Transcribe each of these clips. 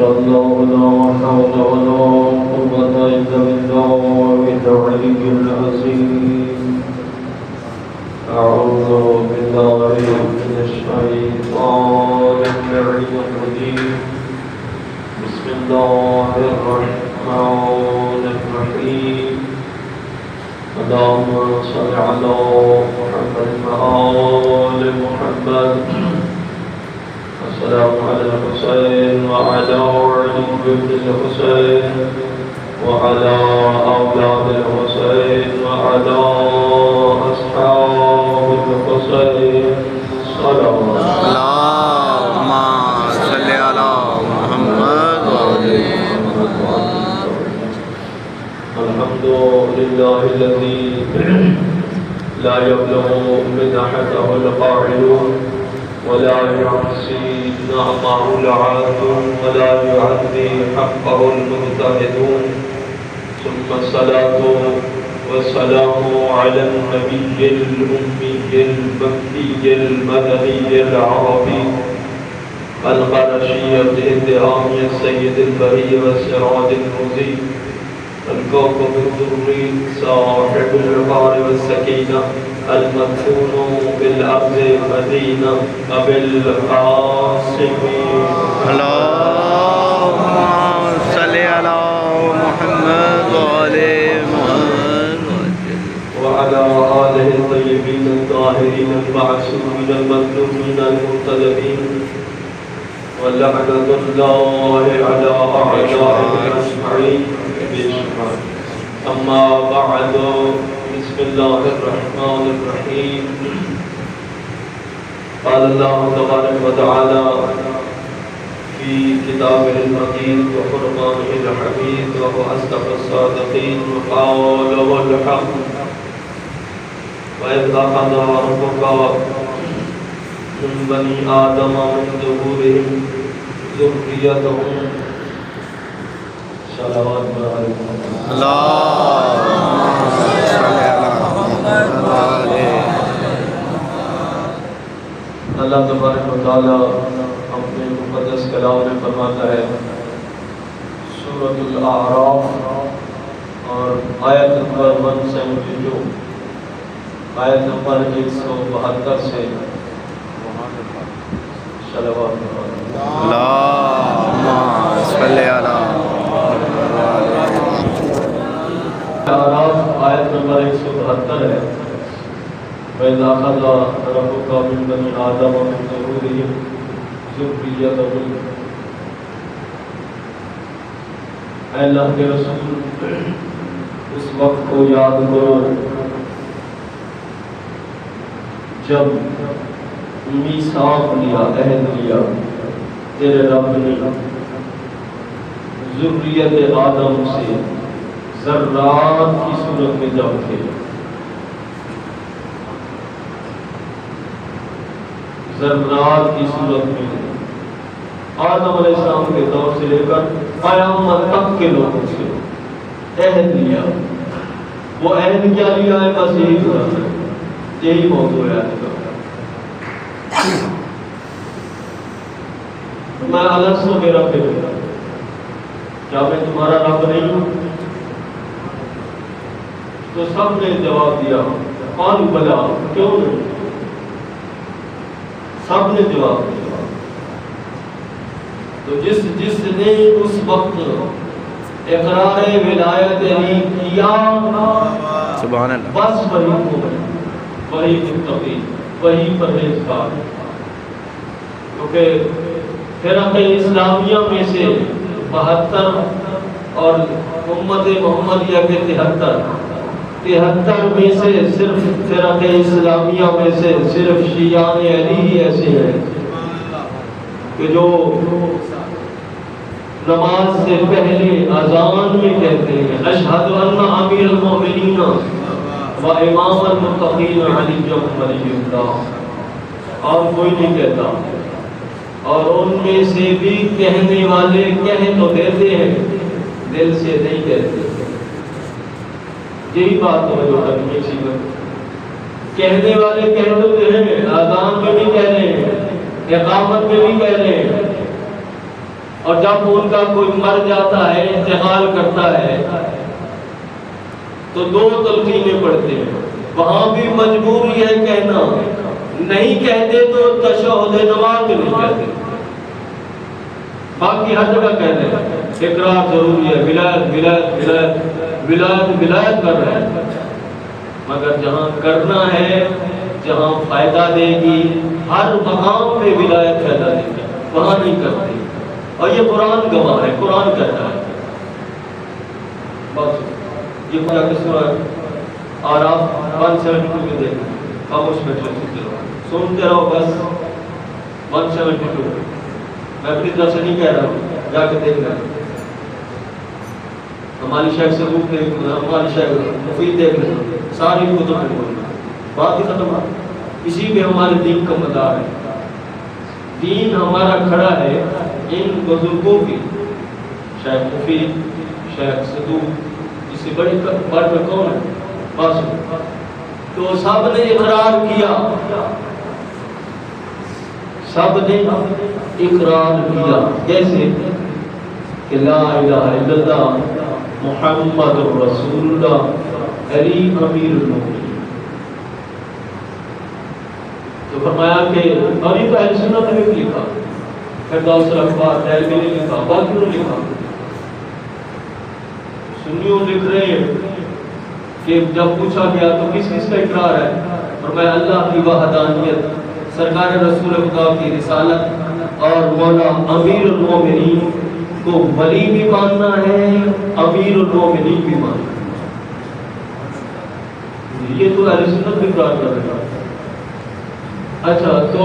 أن لا حول ولا قوة إلا بالله العلي العظيم. أعوذ بالله من الشيطان الرجيم. بسم الله الرحمن الرحيم. اللهم صل على محمد وآل محمد. السلام على الحسين وعلى علي بن الحسين وعلى أولاد الحسين وعلى أصحاب الحسين صلوات. اللهم صل على محمد وعلى الحمد لله الذي لا يبلغ مدحته القاعدون ولا يحصي نعمه العادون ولا يعدي حقه المجتهدون. ثم الصلاة والسلام على النبي الأمي المكي المدني العربي القرشي الإدرامي السيد البري والسراج المضيء الكوكب الدري صاحب الوقار والسكينة المدفون بالأرض مدينة أبي القاسم. اللهم صل على محمد وعلى محمد وعلى آله الطيبين الطاهرين المعصومين المظلومين المرتضين ولعنة الله على أعدائهم أجمعين. أما بعد، بسم الله الرحمن الرحيم. قال الله تبارك وتعالى في كتابه المجيد وفرقانه الحميد وهو أصدق الصادقين وقال والحق وإذ أخذ ربك من بني آدم من ظهورهم ذريتهم. صلوات علیکم. اللهم صل على محمد وعلى اللہ تبارک و تعالیٰ اپنے مقدس کلام میں فرماتا ہے سورۃ الاعراف اور آیت نمبر 172 آیت نمبر 172 سے صلوات اللهم صل على اعراف آیت نمبر 172 ہے. وَإِذْ أَخَذَ رَبُّكَ مِنْ بَنِي آدَمَ مِنْ ظُهُورِهِمْ ذُرِّيَّتَهُمْ. اے اللہ کے رسول، اس وقت کو یاد کرو جب میثاق لیا، عہد لیا تیرے رب نے ذریت آدم سے ذرات کی صورت میں جب تھے. ذرات کی صورت میں آدم علیہ السلام کے دور سے لے کر قیامت تک کے لوگوں سے عہد لیا. وہ عہد کیا لیا ہے؟ بس یہی صورت ہے، یہی موضوع ہے. میں الستو بربکم، کیا میں تمہارا رب نہیں ہوں؟ تو سب نے جواب دیا قالوا بلا، کیوں نہیں؟ سب نے جواب دیا. تو جس نے اس وقت اقرار ولایت نہیں کیا، سبحان اللہ، بس وہی مومن، وہی متقی، وہی پرہیزگار. کیونکہ فرق اسلامیہ میں سے 72 اور امت محمدیہ کے 73 میں سے صرف فرق اسلامیہ میں سے صرف شیعان علی ہی ایسے ہیں کہ جو نماز سے پہلے اذان میں کہتے ہیں اشہد ان امیر المؤمنین و امام المتقین علی ولی اللہ، اور کوئی نہیں کہتا. اور ان میں سے بھی کہنے والے کہہ تو دیتے ہیں، دل سے نہیں کہتے. یہی بات توجہ کرنی ہے. اسی پر کہنے والے کہہ تو رہے ہیں، اذان میں بھی کہہ رہے ہیں، اقامت میں بھی کہہ رہے ہیں، اور جب ان کا کوئی مر جاتا ہے، انتقال کرتا ہے، تو 2 تلقینیں پڑھتے ہیں۔ وہاں بھی مجبوری ہے کہنا، نہیں کہتے تو تشہد نماز میں نہیں کہتے، باقی ہر جگہ کہتے ہیں اقرار ضروری ہے، ولایت ولایت ولایت ولایت ولایت کر رہے ہیں، مگر جہاں کرنا ہے، جہاں فائدہ دے گی، ہر مقام پہ ولایت فائدہ دے گی، وہاں نہیں کرتے۔ اور یہ قرآن گواہ ہے، قرآن کہتا ہے۔ بس یہ پورا قصہ آراف 172 میں دیکھیں، خاموش بیٹھے سنتے رہو بس۔ 172 میں اپنی طرف سے نہیں کہہ رہا ہوں، جا کے دیکھ رہا ہوں۔ ہماری شیخ سے روپ دیکھ لینا، ہماری شیخ مفید دیکھ لینا، ساری کتب میں بولنا، بات ہی ختم ہے۔ اسی پہ ہمارے دین کا مدار ہے۔ دین ہمارا کھڑا ہے ان بزرگوں کی، شیخ مفید، شیخ صدوق، اس سے بڑی بات میں کون ہے؟ بس تو سب نے اقرار کیا، سب نے اقرار کیا، کیسے کہ لا الہ الا اللہ محمد رسول اللہ علی امیر المومنین۔ تو فرمایا کہ اور یہ تو اہل سنت نے بھی لکھا، فردوس الاخبار دہلوی نے لکھا، باقیوں نے لکھا، سنیوں لکھ رہے ہیں کہ جب پوچھا گیا تو کس کس کا اقرار ہے، فرمایا اللہ کی وحدانیت، سرکار رسول خدا کی رسالت، اور مولا امیر المومنین کو ولی بھی ماننا ہے، امیر المومنین بھی ماننا ہے۔ یہ تو اہل سنت بھی اقرار کر رہے ہیں۔ اچھا، تو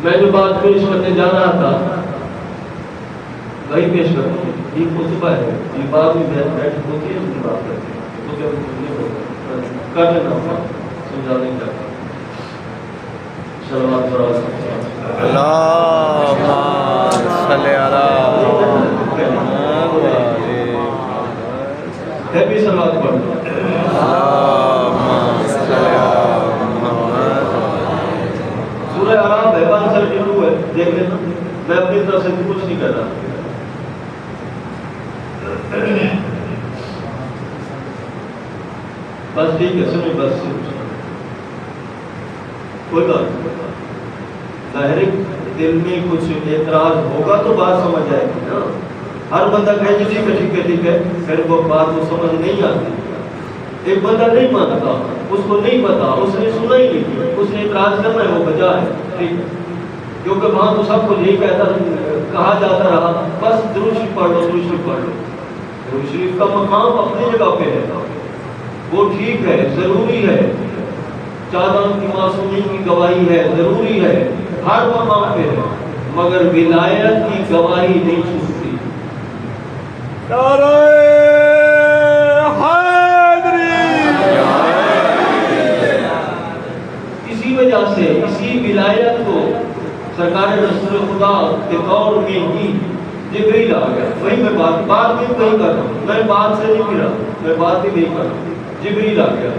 میں جو بات پیش کرنے جا رہا تھا وہی پیش کرتا ہوں۔ یہ خطبہ ہے، یہ بات بھی بیٹھ ہوتی ہے، اس کی بات کرتے ہیں کر لینا، سمجھانے کا صلوات پر اللہم صلی علی ہے بھی صلوات پڑھ سورہ اعراف ہے، 172 ہے، دیکھ لینا، میں اپنی طرف سے کچھ نہیں کر رہا۔ بس ٹھیک ہے، سنیں بس کوئی بات نہیں، ظاہر دل میں کچھ اعتراض ہوگا تو بات سمجھ آئے گی نا۔ ہر بندہ کہے جی ٹھیک ہے، پھر وہ بات وہ سمجھ نہیں آتی۔ ایک بندہ نہیں مانتا، اس کو نہیں پتا، اس نے سنا ہی نہیں، اس نے اعتراض کرنا ہے، وہ بجا ہے، ٹھیک ہے، کیونکہ وہاں تو سب کو یہی کہا جاتا رہا بس درود شریف پڑھ لو، درود شریف پڑھ لو۔ درود شریف کا مقام اپنی جگہ پہ ہے، وہ ٹھیک ہے، ضروری ہے، چادر کی معصومین کی گواہی ہے، ضروری ہے، ہر مقام پہ ہے، مگر ولایت کی گواہی نہیں چھوٹتی۔ اسی وجہ سے اسی ولایت کو سرکار رسول خدا کے دور میں ہی جبریل آ گیا۔ وہی میں بات میں وہی کر رہا ہوں، میں بات سے نہیں گرا، میں بات ہی نہیں کر رہا ہوں۔ جبریل آ گیا،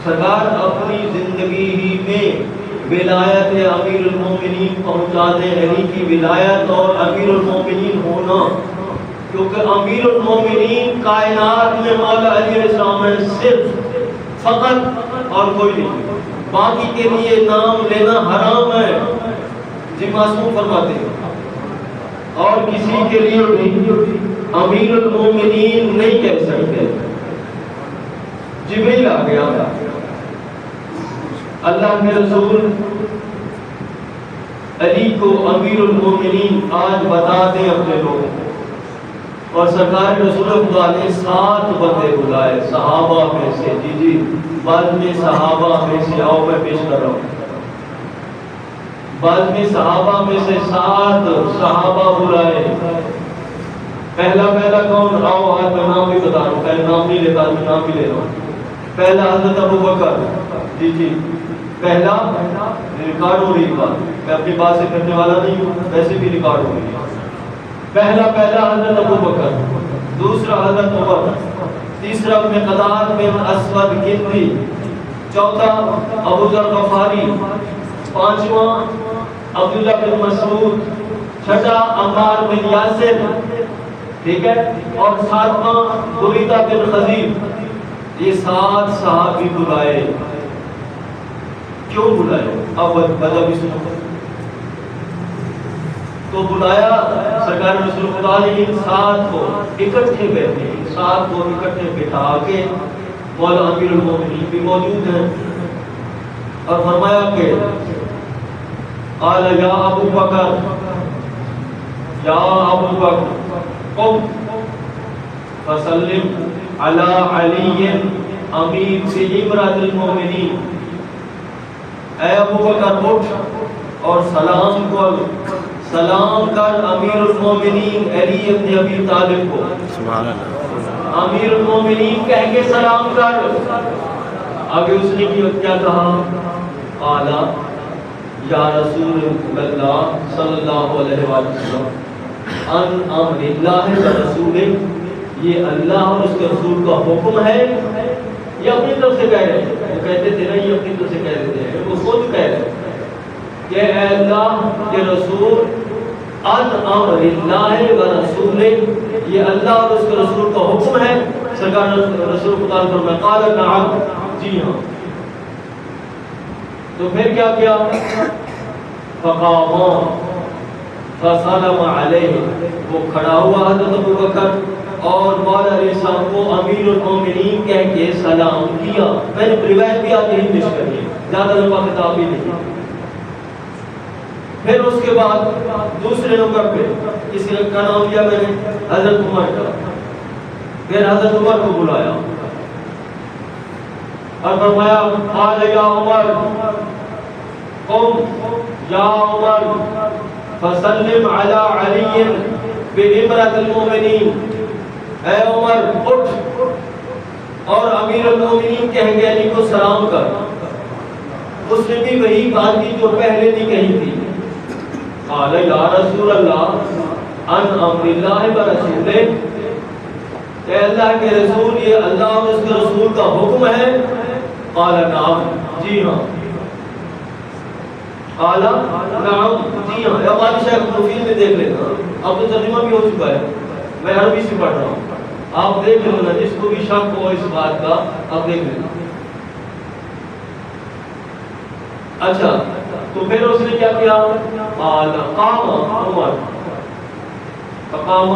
سرکار اپنی زندگی ہی میں ولایت امیر المومنین پہنچا دیں، علی کی ولایت اور امیر المومنین ہونا، کیونکہ امیر المومنین کائنات میں مولا علی علیہ السلام ہے، صرف فقط اور کوئی نہیں، باقی کے لیے نام لینا حرام ہے، جی معصوم فرماتے ہیں، اور کسی کے لیے بھی امیر المومنین نہیں کہہ سکتے۔ جبریل آ گیا، اللہ کے رسول علی کو امیر المومنین آج بتا دیں اپنے لوگوں کو، اور سرکار رسول خدا نے 7 بندے بلائے صحابہ میں سے، جی بعد میں صحابہ میں سے، آؤ میں پیش کر رہا ہوں، بعد میں صحابہ میں سے 7 صحابہ بلائے۔ پہلا کون؟ آؤ آج میں نام بھی بتا رہا ہوں، پہلے نام نہیں لیتا، میں نام بھی لے رہا ہوں۔ پہلا حضرت ابوبکر، جی پہلا ریکارڈ ہو رہی بات، میں اپنی بات سے کرنے والا نہیں ہوں، ویسے بھی ریکارڈ ہو رہی ہے۔ پہلا حضرت ابوبکر، دوسرا حضرت عمر، تیسرا مقداد بن اسود کندی، چوتھا ابو ذر غفاری، پانچواں عبداللہ بن مسعود، چھٹا عمار بن یاسر، ٹھیک ہے، اور ساتواں بریدہ بن خزیب۔ یہ 7 صحابی بلائے۔ کیوں بلائے؟ اب وجہ بھی سنو۔ تو بلایا سرکار رسول خدا نے ان 7 کو اکٹھے بیٹھے، 7 کو اکٹھے بٹھا کے، مولا امیر المومنین بھی موجود ہیں، اور فرمایا کہ قال یا ابو بکر، یا ابو بکر قم فسلم علی علی امیر سے امرات المومنین۔ اے ابو بکر اٹھ اور سلام کر امیر المومنین علی ابن ابی طالب کو۔ سبحان اللہ۔ امیر المومنین کہہ کے سلام کر۔ آگے اس نے کیا کہا؟ قال یا رسول اللہ صلی اللہ علیہ وسلم ان امر اللہ و رسول، یہ اللہ اور اس کے رسول کا حکم ہے۔ یہ اپنی طرف سے کہہ رہے ہیں، وہ کہتے تھے نا، یہ اپنی طرف سے کہہ رہے تھے، وہ خود کہہ رہے ہیں کہ اے اللہ کے رسول، ان امر اللہ و رسول، یہ اللہ اور اس کے رسول کا حکم ہے۔ سرکار رسول خدا نے فرمایا قال نعم، جی ہاں۔ تو پھر کیا کیا؟ فقاما فسلم علیہ، وہ کھڑا ہوا حضرت ابو بکر اور مولا علیہ السلام کو امیر المومنین کہہ کے سلام کیا۔ میں نے روایت بھی آتی ہی پیش کری ہے، زیادہ لمبا خطاب ہی نہیں۔ پھر اس کے بعد دوسرے نمبر پہ کسی کا نام لیا میں نے، حضرت عمر کا۔ پھر حضرت عمر کو بلایا اور فرمایا قال یا عمر قم یا عمر فسلم علی علی بامرۃ المومنین۔ اے عمر اٹھ اور امیر المومنین کہہ کے علی کو سلام کر۔ اس نے بھی وہی بات کی جو پہلے نہیں کہی تھی۔ قال یا رسول اللہ ان امر اللہ و رسول، اے اللہ کے رسول، یہ اللہ اور اس کے رسول کا حکم ہے۔ قال نعم، جی ہاں۔ قال نعم، جی ہاں۔ یا بادشاہ مفید میں دیکھ لینا، اب تو ترجمہ بھی ہو چکا ہے، میں عربی سے پڑھ رہا ہوں، آپ دیکھ لینا، جس کو بھی شک ہو اس بات کا آپ دیکھ لینا۔ اچھا، تو پھر اس نے کیا کیا؟ قال قام عمر، فقام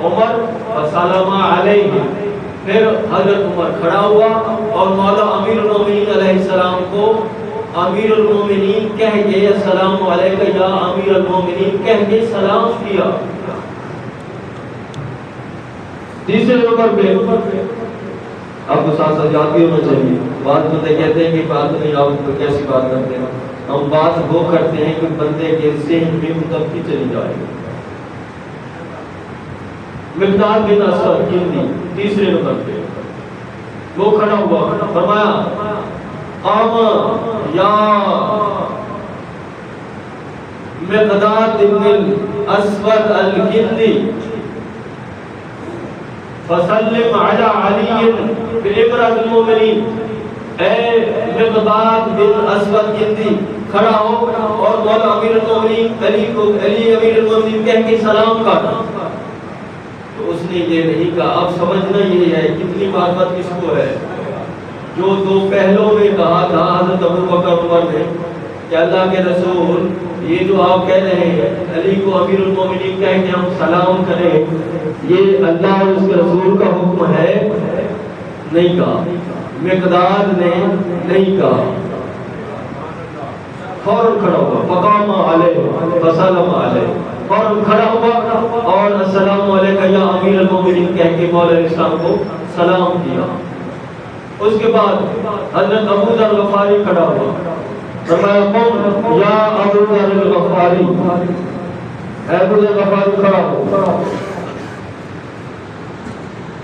عمر فسلم علیہ، پھر حضرت عمر کھڑا ہوا اور مولا امیر المومنین علیہ السلام کو امیر المومنین کہہ کے السلام علیکہ یا امیر المومنین کہہ کے سلام کیا۔ تیسرے نمبر پہ آپ کو ساتھ ساتھ یاد بھی ہونا چاہیے، بعض بندے کہتے ہیں کہ بات نہیں، آپ کیسی بات کرتے ہیں؟ ہم بات وہ کرتے ہیں کہ بندے کے ذہن میں متفقی چلی جائے۔ مقداد بن اسود کندی تیسرے نمبر پہ وہ کھڑا ہوا، فرمایا قام یا مقداد بن اسود الکندی فسلم علی علی بامرۃ المومنین۔ اے مقداد بن اسود کندی کھڑا ہو اور مولا امیر المومنین علی کو علی امیر المومنین کہہ کے سلام کر۔ تو اس نے یہ نہیں کہا۔ اب سمجھنا یہ ہے کتنی معرفت کس کو ہے، جو دو پہلوں میں کہا تھا حضرت ابو بکر عمر نے کہ اللہ کے رسول، یہ جو آپ کہہ رہے ہیں علی کو امیر المومنین کہہ کے ہم سلام کریں، یہ اللہ اور اس کے رسول کا حکم ہے، نہیں کہا، مقداد نے نہیں کہا۔ فوراً کھڑا ہوا، فقام علیہ فسلم علیہ، فوراً کھڑا ہوا اور السلام علیکہ یا امیر المومنین کہہ کے مولا علیہ السلام کو سلام کیا۔ اس کے بعد حضرت ابو ذر غفاری کھڑا ہوا، فرمایا قم یا ابو ذر الغفاری، اے ابو ذر غفاری کھڑا ہو،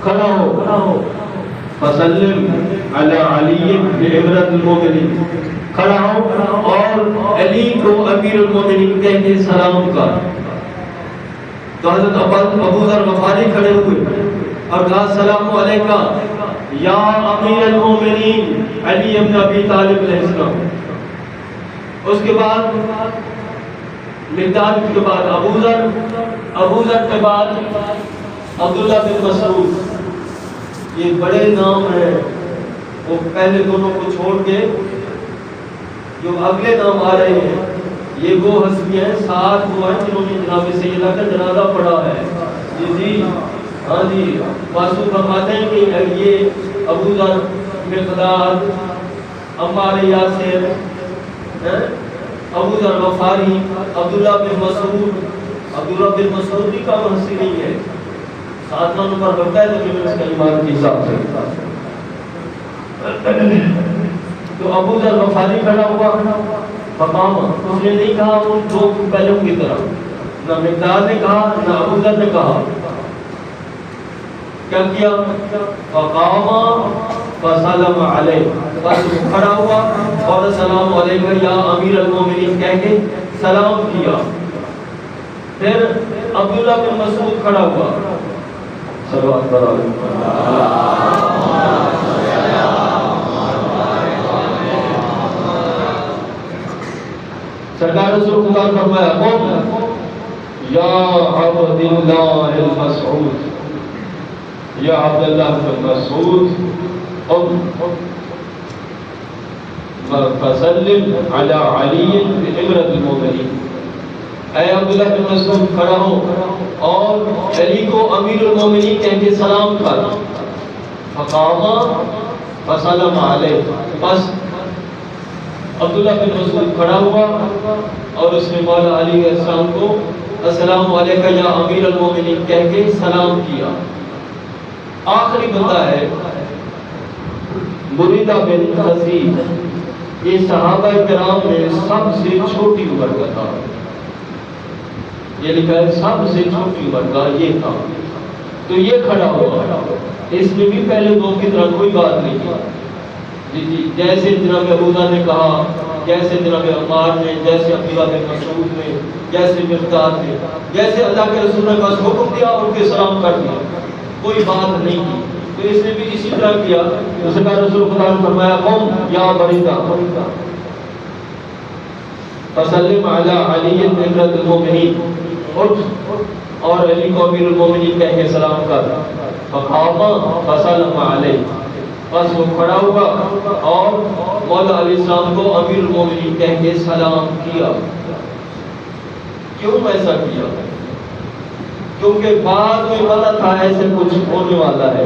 کھڑا ہو، فسلم علی علی بامرۃ المومنین، کھڑا ہو اور علی کو امیر المومنین کہہ کے سلام کر۔ تو حضرت ابو ذر غفاری کھڑے ہوئے اور کہا السلام علیکہ یا امیر المومنین علی ابن ابی طالب علیہ السلام۔ اس کے بعد مقداد کے بعد ابو ذر کے بعد عبداللہ بن مسعود، یہ بڑے نام ہیں، وہ پہلے دونوں کو چھوڑ کے جو اگلے نام آ رہے ہیں یہ وہ ہستی ہیں، 7 وہ ہیں جنہوں نے جناب سیدہ کا جنازہ پڑھا ہے۔ جی ہاں جی، معصوم فرماتے ہیں کہ یہ ابو ذر، مقداد، عمار یاسر، ابو ذر غفاری، عبداللہ بن مسعود بھی کم ہستی نہیں ہے، 7واں نمبر بنتا ہے تقریباً اس کا ایمان کے حساب سے۔ تو ابو ذر غفاری کھڑا ہوا، فقام، اس نے نہیں کہا ان دو پہلوں کی طرح، نہ مقداد نے کہا نہ ابو ذر نے کہا، کیا کیا؟ فقام فسلم علیہ، بس کھڑا ہوا اور السلام علیکم یا امیر المومنین کہہ کے سلام کیا۔ پھر عبداللہ بن مسعود کھڑا ہوا، صلوات کرو سرکار رسول خدا نے فرمایا قم یا عبد اللہ المسعود، یا عبداللہ بن مسعود قم فسلم علی علی امرۃ المومنین، اے عبداللہ بن مسعود کھڑا ہو اور علی کو امیر المومنین کہہ کے سلام کر۔ فقام فسلم علیہ، بس عبداللہ بن مسعود کھڑا ہوا اور اس نے مولا علی علیہ السلام کو السلام علیکم یا امیر المومنین کہہ کے سلام کیا۔ آخری بندہ ہے بریدہ بن حصیب، یہ صحابہ کرام میں سب سے چھوٹی عمر کا تھا، یہ لکھا ہے سب سے چھوٹی عمر کا یہ تھا۔ تو یہ کھڑا ہوا، اس میں بھی پہلے دو کی طرح کوئی بات نہیں کی، جی جیسے جناب ابو ذر نے کہا، جیسے جناب عمار نے، جیسے عبداللہ بن مسعود نے، جیسے مقداد نے، جیسے اللہ کے رسول نے بس حکم دیا اور ان کے سلام کر دیا، کوئی بات نہیں کی۔ تو اس نے بھی اسی طرح کیا۔ تو سرکار رسول خدا نے فرمایا قم یا بریدہ فسلم علی علی امرۃ المومنین، اٹھ اور علی کو امیر المومنین کہہ کے سلام کر۔ فقام فسلم علیہ، بس وہ کھڑا ہوا اور مولا علیہ السلام کو امیر المومنین کہہ کے سلام کیا۔ کیوں ایسا کیا؟ کیونکہ بعد میں پتا تھا ایسے کچھ ہونے والا ہے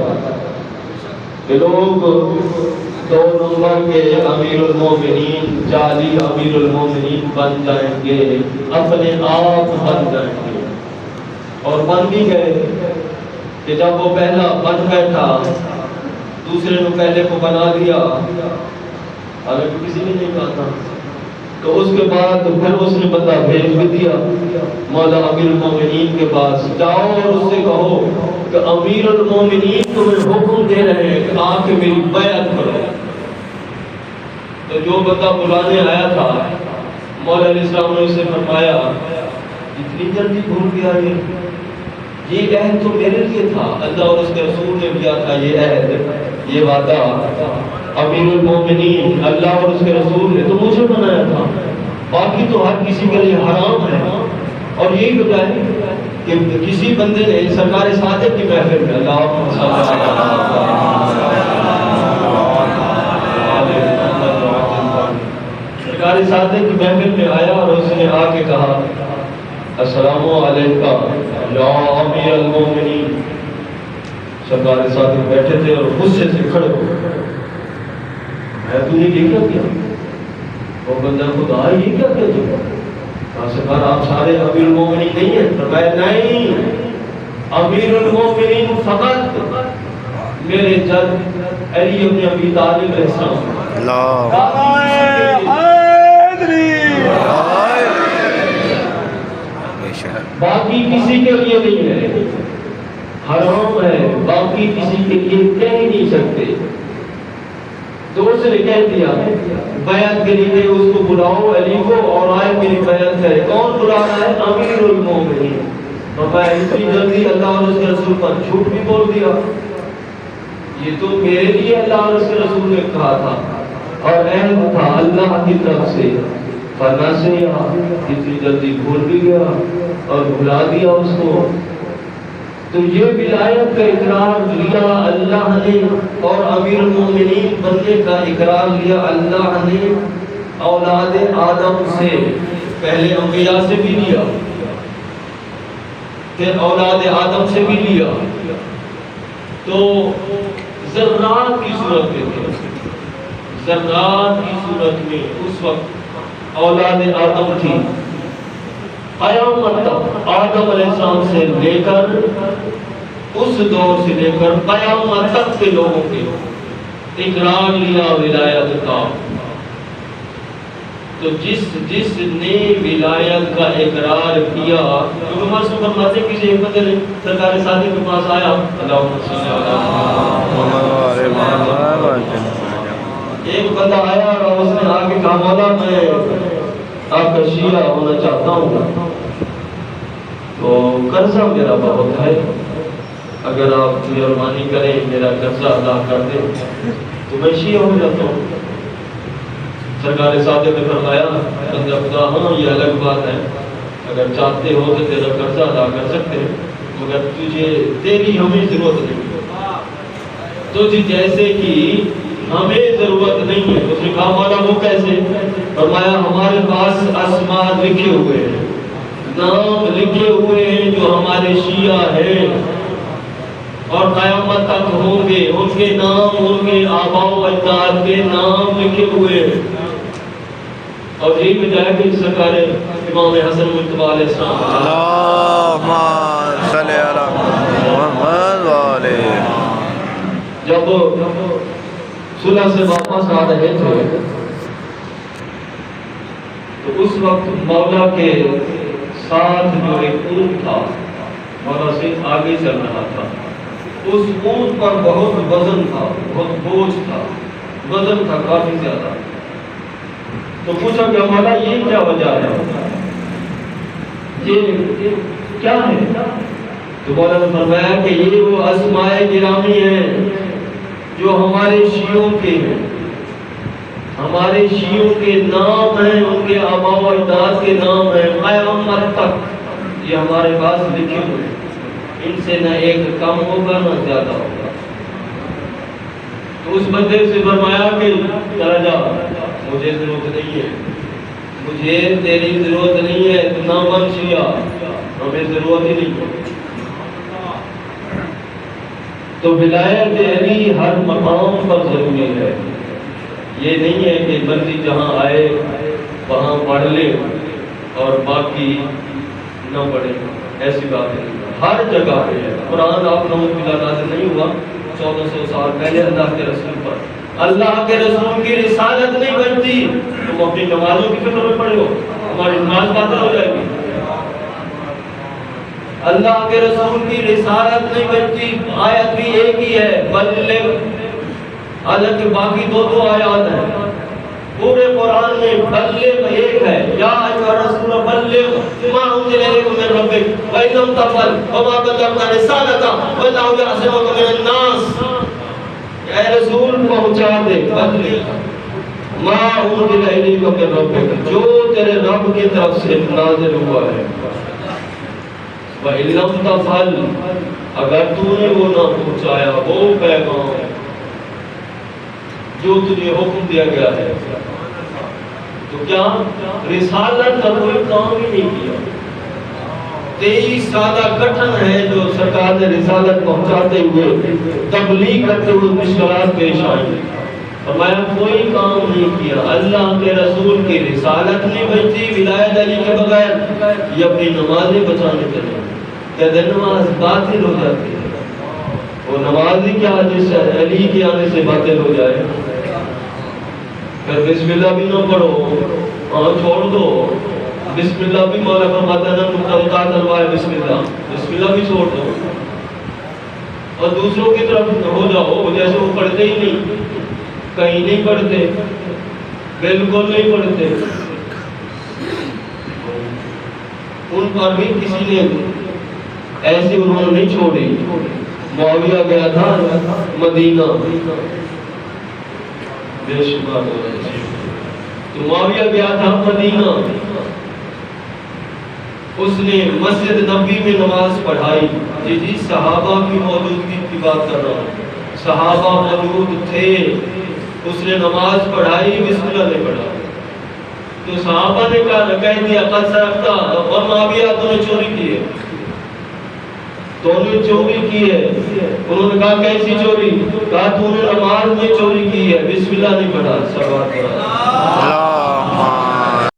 کہ لوگ 2 نمبر کے امیر المومنین، جعلی امیر المومنین بن جائیں گے، اپنے آپ بن جائیں گے، اور بن بھی گئے کہ جب وہ پہلا بن بیٹھا دوسرے نے پہلے کو بنا دیا، حالانکہ کسی نے نہیں کہا تھا، تو اس کے بعد پھر اس نے بندہ بھیج بھی دیا مولا امیر المومنین کے پاس، جاؤ اور اس سے کہو کہ امیر المومنین تمہیں حکم دے رہے ہیں کہ آ کے میری بیعت کرو۔ تو جو بندہ بلانے آیا تھا مولا علیہ السلام نے اسے فرمایا اتنی جلدی بھول گیا، یہ عہد تو میرے لیے تھا، اللہ اور اس کے رسول نے دیا تھا یہ عہد، یہ وعدہ امیر المومنین اللہ اور اس کے رسول نے تو مجھے بنایا تھا، باقی تو ہر کسی کے لیے حرام ہے۔ اور یہی وجہ ہے کہ کسی بندے نے سرکار صادق کی محفل میں سرکار صادق کی محفل میں آیا اور اس نے آ کے کہا السلام علیکم یا امیر المومنین۔ سرکار صادق بیٹھے تھے اور غصے سے کھڑے ہو گئے، میں تو نے یہ کیا کیا؟ وہ بندہ خدا یہ کیا کیا جی؟ سرکار آپ سارے امیر المومنین نہیں ہیں؟ فرمایا نہیں، امیر المومنین فقط میرے جد علی ابن ابی طالب علیہ السلام، باقی کسی کے لیے نہیں ہے، حرام ہے، باقی کسی کے لیے کہہ ہی نہیں سکتے۔ تو اس نے کہہ دیا بیعت کے لیے اس کو بلاؤ علی کو اور آئے میری بیعت کرے۔ کون بلا رہا ہے؟ امیر المومنین۔ فرمایا اتنی جلدی اللہ اور اس کے رسول پر جھوٹ بھی بول دیا، یہ تو میرے لیے اللہ اور اس کے رسول نے کہا تھا اور عہد تھا اللہ کی طرف سے۔ فنسیا، اتنی جلدی بھول بھی گیا اور بھلا دیا اس کو. تو یہ ولایت کا اقرار لیا اللہ نے اور امیر المومنین بننے کا اقرار لیا اللہ نے اولاد آدم سے، پہلے انبیاء سے بھی لیا، پھر اولاد آدم سے بھی لیا. تو ذرات کی صورت میں تھے، ذرات کی صورت میں اس وقت اولاد آدم تھی. قیامت تک آدم علیہ السلام سے لے کر اس دور سے لے کر قیامت تک کے لوگوں کے اقرار لیا ولایت کا. تو جس نے ولایت کا اقرار کیا، کیونکہ ہمارے سب فرماتے کسی ایک بندے نے سرکار سادی کے پاس آیا، ایک بندہ آیا اور اس نے آگے کہا مولا میں آپ کا شیعہ ہونا چاہتا ہوں، تو قرضہ میرا بہت ہے، اگر آپ مہربانی کریں میرا قرضہ ادا کر دیں تو میں شیعہ ہو جاتا ہوں. سرکار صادق نے فرمایا بندہ خدا ہاں یہ الگ بات ہے، اگر چاہتے ہو تو تیرا قرضہ ادا کر سکتے ہیں، مگر تیری ہمیں ضرورت نہیں، تجھ جیسے کی ہمیں ضرورت نہیں ہے. اس نے کہا مولا وہ کیسے؟ فرمایا ہمارے پاس اسماء لکھے ہوئے ہیں، نام لکھے ہوئے ہیں جو ہمارے شیعہ ہیں اور قیامت تک ہوں گے، ان کے نام ان کے آباء و اجداد کے نام لکھے ہوئے ہیں. اور یہی وجہ ہے کہ سرکار امام حسن مجتبی علیہ السلام اللہم صلی علی محمد وعلیہ، جب صلح سے واپس آ رہے تھے تو اس وقت مولا کے ساتھ جو ایک اونٹ تھا، مولا سے آگے چل رہا تھا، اس اونٹ پر بہت وزن تھا، بہت بوجھ تھا، وزن تھا کافی زیادہ. تو پوچھا کہ مولا یہ کیا وجہ ہے، یہ کیا ہے؟ تو مولا نے فرمایا کہ یہ وہ اسماء گرامی ہیں جو ہمارے شیعوں کے ہیں، ہمارے شیعوں کے نام ہیں، ان کے آباء و اجداد کے نام ہیں، قیامت تک یہ ہمارے پاس لکھے ہوئے ہیں، ان سے نہ ایک کم ہوگا نہ زیادہ ہوگا. تو اس بندے سے فرمایا کہ چلا جا، مجھے ضرورت نہیں ہے، مجھے تیری ضرورت نہیں ہے، تو نہ بن شیعہ، ہمیں ضرورت ہی نہیں ہے. تو ولایت علی ہر مقام پر ضروری ہے. یہ نہیں ہے کہ بندی جہاں آئے وہاں پڑھ لے اور باقی نہ پڑھے، ایسی بات نہیں. ہر جگہ پہ ہے. قرآن آپ لوگوں کی نازل نہیں ہوا 1400 سال پہلے اللہ کے رسول پر. اللہ کے رسول کی رسالت نہیں بنتی تم اپنی نمازوں کی فکر میں پڑھو، ہماری نماز باطل ہو جائے گی. اللہ کے رسول کی رسالت نہیں بنتی. آیت بھی ایک ہی ہے، بلغ، حالانکہ باقی دو آیات ہیں پورے قرآن میں. بلغ ایک ہے، یا ایھا الرسول بلغ ما انزل الیک من ربک وان لم تفعل فما بلغت رسالتہ واللہ یعصمک من الناس. اے رسول پہنچا دے، بلغ ما انزل الیک من ربک، جو تیرے رب کی طرف سے نازل ہوا ہے. وَإِن لَمْ تَفْعَلْ، اگر تو نے وہ نہ پہنچایا وہ پیغام جو تجھے حکم دیا گیا ہے، تو کیا رسالت کا کوئی کام ہی نہیں کیا. 23 سالہ کٹھن ہے جو سرکار نے رسالت پہنچاتے ہوئے تبلیغ کرتے ہوئے مشکلات پیش آئی. فرمایا کوئی کام نہیں کیا. اللہ کے رسول کی رسالت نہیں بچتی ولایت علی کے بغیر. یہ اپنی نمازیں بچانے چلے، کہ نماز باطل ہو جاتی ہے. وہ نماز ہی کیا جس علی کے آنے سے باطل ہو جائے. پھر بسم اللہ بھی نہ پڑھو، ہاں چھوڑ دو. بسم اللہ بھی مولا فرماتا ہے مقتضا تلوائے بسم اللہ بھی چھوڑ دو اور دوسروں کی طرف ہو جاؤ جیسے وہ پڑھتے ہی نہیں، کہیں نہیں پڑھتے، بالکل نہیں پڑھتے. ان پر بھی کسی نے ایسی انہوں نے نہیں چھوڑی. معاویہ گیا تھا مدینہ، بے شمار تو معاویہ گیا تھا مدینہ، اس نے مسجد نبی میں نماز پڑھائی. جی صحابہ کی موجودگی کی بات کر رہا ہوں، صحابہ موجود تھے، اس نے نماز پڑھائی، بسم اللہ نے پڑھا. تو صحابہ نے کہہ دیا قد سرقتا، اور معاویہ تو نے چوری کی ہے، تو نے چوری کی ہے. انہوں نے کہا کیسی چوری؟ کہا تو نے نماز میں چوری کی ہے، بسم اللہ نہیں پڑھا. سب بات پڑھا.